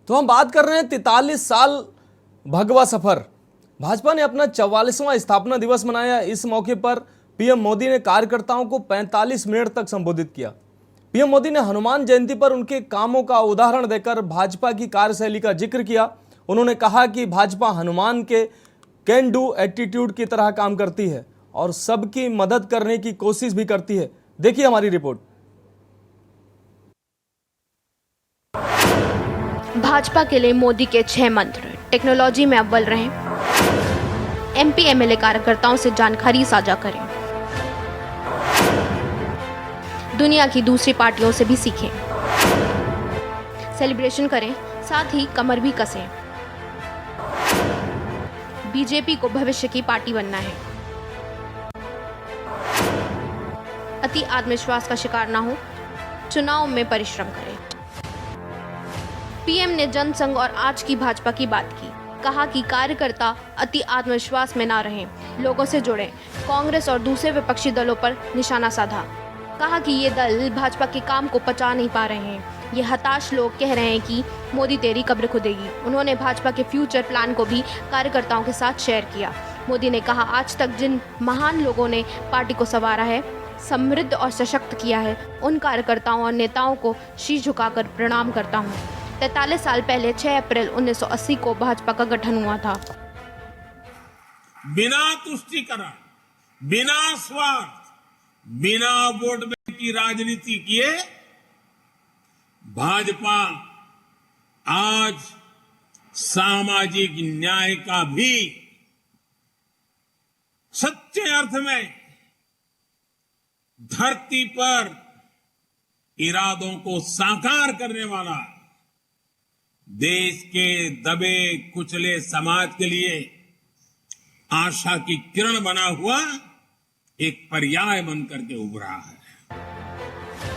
तो हम बात कर रहे हैं 43 साल भगवा सफर। भाजपा ने अपना 44वां स्थापना दिवस मनाया। इस मौके पर पीएम मोदी ने कार्यकर्ताओं को 45 मिनट तक संबोधित किया। पीएम मोदी ने हनुमान जयंती पर उनके कामों का उदाहरण देकर भाजपा की कार्यशैली का जिक्र किया। उन्होंने कहा कि भाजपा हनुमान के कैन डू एटीट्यूड की तरह काम करती है और सबकी मदद करने की कोशिश भी करती है। देखिए हमारी रिपोर्ट। भाजपा के लिए मोदी के 6 मंत्र। टेक्नोलॉजी में अव्वल रहें, एमपी एमएलए कार्यकर्ताओं से जानकारी साझा करें, दुनिया की दूसरी पार्टियों से भी सीखें, सेलिब्रेशन करें, साथ ही कमर भी कसें। बीजेपी को भविष्य की पार्टी बनना है। अति आत्मविश्वास का शिकार ना हो, चुनाव में परिश्रम करें। पीएम ने जनसंघ और आज की भाजपा की बात की। कहा कि कार्यकर्ता अति आत्मविश्वास में ना रहें, लोगों से जुड़ें। कांग्रेस और दूसरे विपक्षी दलों पर निशाना साधा। कहा कि ये दल भाजपा के काम को पचा नहीं पा रहे हैं। ये हताश लोग कह रहे हैं कि मोदी तेरी कब्र खुदेगी। उन्होंने भाजपा के फ्यूचर प्लान को भी कार्यकर्ताओं के साथ शेयर किया। मोदी ने कहा, आज तक जिन महान लोगों ने पार्टी को संवारा है, समृद्ध और सशक्त किया है, उन कार्यकर्ताओं और नेताओं को शीश झुकाकर प्रणाम करता हूँ। 43 साल पहले 6 अप्रैल 1980 को भाजपा का गठन हुआ था। बिना तुष्टीकरण, बिना स्वार्थ, बिना वोट बैंक की राजनीति किए भाजपा आज सामाजिक न्याय का भी सच्चे अर्थ में धरती पर इरादों को साकार करने वाला, देश के दबे कुचले समाज के लिए आशा की किरण बना हुआ एक पर्याय बनकर के उभरा है।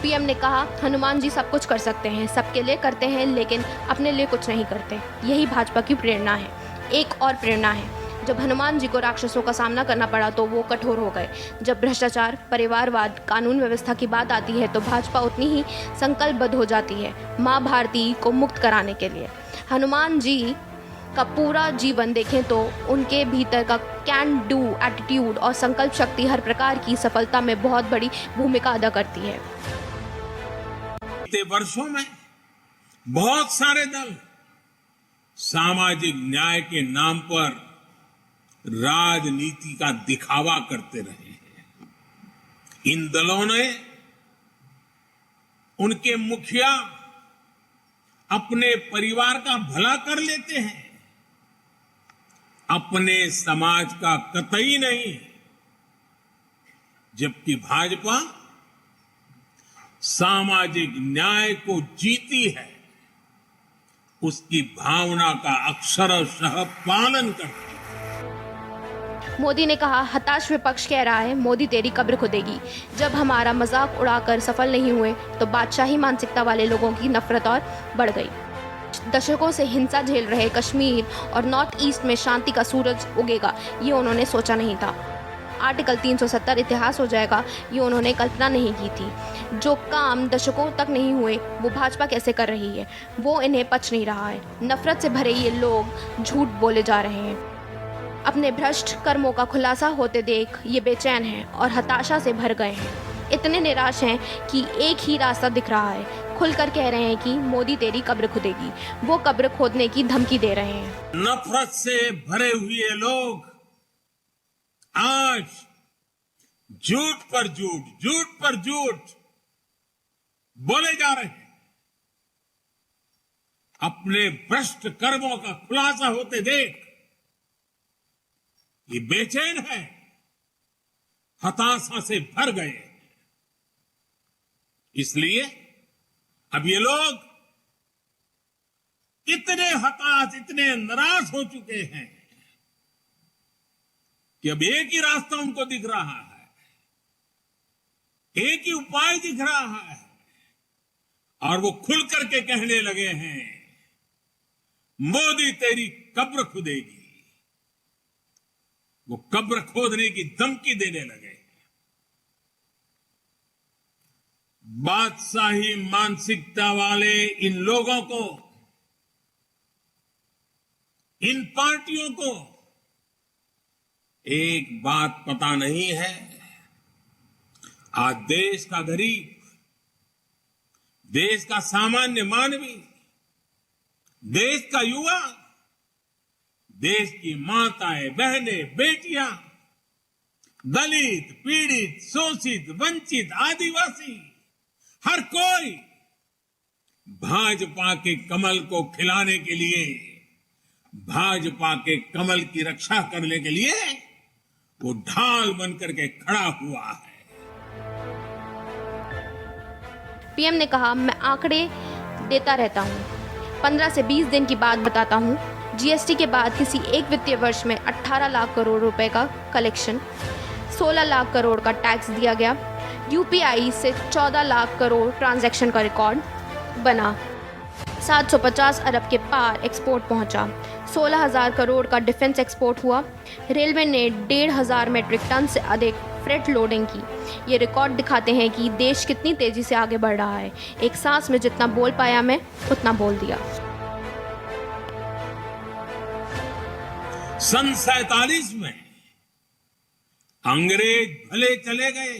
पीएम ने कहा, हनुमान जी सब कुछ कर सकते हैं, सबके लिए करते हैं, लेकिन अपने लिए कुछ नहीं करते। यही भाजपा की प्रेरणा है। एक और प्रेरणा है, जब हनुमान जी को राक्षसों का सामना करना पड़ा तो वो कठोर हो गए। जब भ्रष्टाचार, परिवारवाद, कानून व्यवस्था की बात आती है तो भाजपा उतनी ही संकल्पबद्ध हो जाती है माँ भारती को मुक्त कराने के लिए। हनुमान जी का पूरा जीवन देखें तो उनके भीतर का कैन डू एटीट्यूड और संकल्प शक्ति हर प्रकार की सफलता में बहुत बड़ी भूमिका अदा करती है। बीते वर्षों में बहुत सारे दल सामाजिक न्याय के नाम पर राजनीति का दिखावा करते रहे हैं। इन दलों ने उनके मुखिया अपने परिवार का भला कर लेते हैं, अपने समाज का कतई नहीं। जबकि भाजपा सामाजिक न्याय को जीती है, उसकी भावना का अक्षरशः पालन करती है। मोदी ने कहा, हताश विपक्ष कह रहा है मोदी तेरी कब्र खुदेगी। जब हमारा मजाक उड़ाकर सफल नहीं हुए तो बादशाही मानसिकता वाले लोगों की नफरत और बढ़ गई। दशकों से हिंसा झेल रहे कश्मीर और नॉर्थ ईस्ट में शांति का सूरज उगेगा, ये उन्होंने सोचा नहीं था। आर्टिकल 370 इतिहास हो जाएगा, ये उन्होंने कल्पना नहीं की थी। जो काम दशकों तक नहीं हुए वो भाजपा कैसे कर रही है, वो इन्हें पच नहीं रहा है। नफरत से भरे ये लोग झूठ बोले जा रहे हैं। अपने भ्रष्ट कर्मों का खुलासा होते देख ये बेचैन हैं और हताशा से भर गए हैं। इतने निराश हैं कि एक ही रास्ता दिख रहा है। खुलकर कह रहे हैं कि मोदी तेरी कब्र खुदेगी। वो कब्र खोदने की धमकी दे रहे हैं। नफरत से भरे हुए लोग आज झूठ पर झूठ, झूठ पर झूठ बोले जा रहे हैं। अपने भ्रष्ट कर्मों का खुलासा होते देख ये बेचैन है, हताशा से भर गए। इसलिए अब ये लोग इतने हताश, इतने नाराज हो चुके हैं कि अब एक ही रास्ता उनको दिख रहा है, एक ही उपाय दिख रहा है और वो खुल करके कहने लगे हैं, मोदी तेरी कब्र खुदेगी। वो कब्र खोदने की धमकी देने लगे। बादशाही मानसिकता वाले इन लोगों को इन पार्टियों को एक बात पता नहीं है। आज देश का गरीब, देश का सामान्य मानवी, देश का युवा, देश की माताएं, बहनें, बेटियां, दलित, पीड़ित, शोषित, वंचित, आदिवासी, हर कोई भाजपा के कमल को खिलाने के लिए, भाजपा के कमल की रक्षा करने के लिए वो ढाल बनकर के खड़ा हुआ है। पीएम ने कहा, मैं आंकड़े देता रहता हूँ, 15 से 20 दिन की बात बताता हूँ। जीएसटी के बाद किसी एक वित्तीय वर्ष में 18 लाख करोड़ रुपए का कलेक्शन, 16 लाख करोड़ का टैक्स दिया गया, यूपीआई से 14 लाख करोड़ ट्रांजैक्शन का रिकॉर्ड बना, 750 अरब के पार एक्सपोर्ट पहुंचा, 16,000 करोड़ का डिफेंस एक्सपोर्ट हुआ, रेलवे ने 1,500 मेट्रिक टन से अधिक फ्रेट लोडिंग की। ये रिकॉर्ड दिखाते हैं कि देश कितनी तेजी से आगे बढ़ रहा है। एक सांस में जितना बोल पाया मैं उतना बोल दिया। सन 47 में अंग्रेज भले चले गए,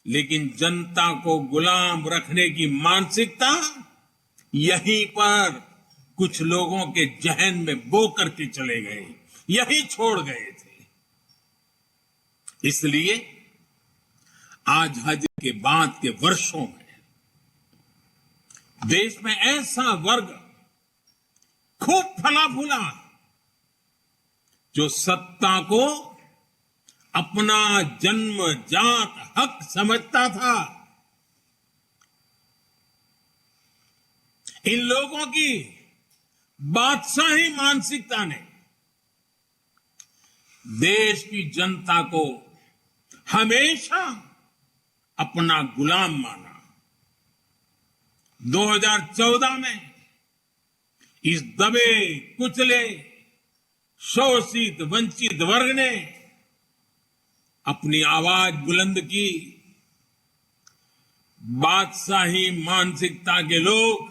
लेकिन जनता को गुलाम रखने की मानसिकता यहीं पर कुछ लोगों के जहन में बो करके चले गए, यही छोड़ गए थे। इसलिए आजादी के बाद के वर्षों में देश में ऐसा वर्ग खूब फला फूला जो सत्ता को अपना जन्मजात हक समझता था। इन लोगों की बादशाही मानसिकता ने देश की जनता को हमेशा अपना गुलाम माना। 2014 में इस दबे कुचले शोषित वंचित वर्ग ने अपनी आवाज बुलंद की। बादशाही मानसिकता के लोग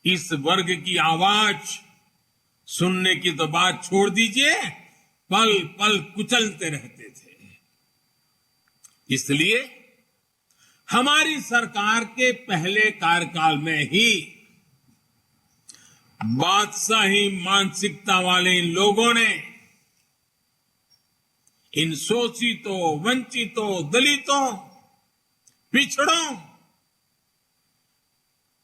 इस वर्ग की आवाज सुनने की तो बात छोड़ दीजिए, पल पल कुचलते रहते थे। इसलिए हमारी सरकार के पहले कार्यकाल में ही बादशाही मानसिकता वाले इन लोगों ने इन शोषितों, वंचितों, दलितों, पिछड़ों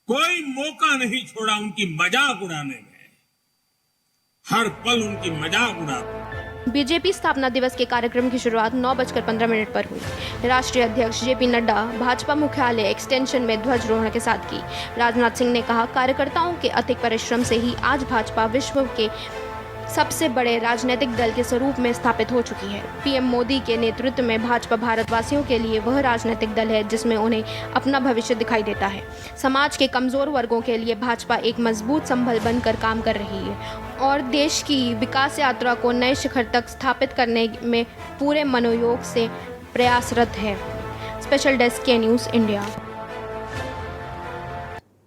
कोई मौका नहीं छोड़ा उनकी मजाक उड़ाने में। हर पल उनकी मजाक उड़ाते। बीजेपी स्थापना दिवस के कार्यक्रम की शुरुआत 9:15 पर हुई। राष्ट्रीय अध्यक्ष जेपी नड्डा भाजपा मुख्यालय एक्सटेंशन में ध्वजारोहण के साथ की। राजनाथ सिंह ने कहा, कार्यकर्ताओं के अथक परिश्रम से ही आज भाजपा विश्व के सबसे बड़े राजनीतिक दल के स्वरूप में स्थापित हो चुकी है। पीएम मोदी के नेतृत्व में भाजपा भारतवासियों के लिए वह राजनीतिक दल है जिसमें उन्हें अपना भविष्य दिखाई देता है। समाज के कमजोर वर्गों के लिए भाजपा एक मजबूत संबल बनकर काम कर रही है और देश की विकास यात्रा को नए शिखर तक स्थापित करने में पूरे मनोयोग से प्रयासरत है। स्पेशल डेस्क के न्यूज़ इंडिया।